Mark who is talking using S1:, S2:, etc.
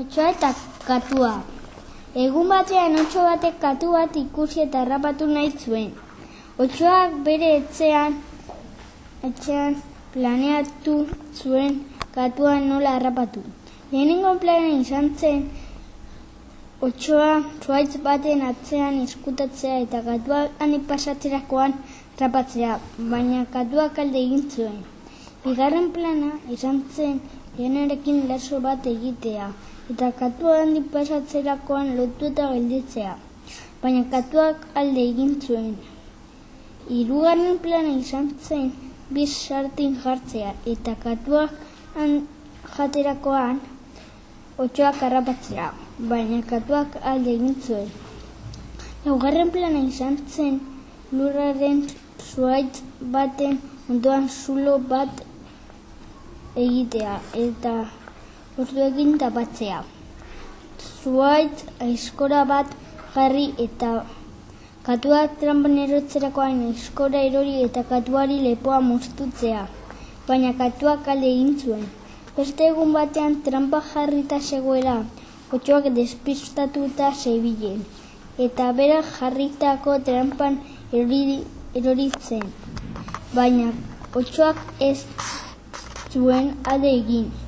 S1: Otsoa eta katua. Egun batean otso batek katu bat ikusi eta harrapatu nahi zuen. Otsoak bere etxean planeatu zuen katua nola harrapatu. Lehenengo plana izan zen otsoa zuhaitz baten atzean ezkutatzea eta katua handik pasatzerakoan harrapatzea, baina katuak alde egin zuen. Bigarren plana izan zen lehenarekin lazo bat egitea eta katua handik pasatzerakoan lotu eta gelditzea, baina katuak alde egin zuen. Hirugarren plana izan zen bi sartin jartzea eta katuak jaterakoan otsoak harrapatzea, baina katuak alde egin zuen. Laugarren plana izan zen lurraren zuhaitz baten ondoan zulo bat egitea eta orduekin tapatzea. Zuhaitz aizkora bat jarri eta katuak tranpan erotzerakoan aizkora erori eta katuari lepoa moztutzea, baina katuak alde egin zuen. Beste egun batean trampa jarrita zegoela, otsoak despistatuta zebilen, eta berak jarritako trampan erori zen, baina otsoak ez zuen alde egin.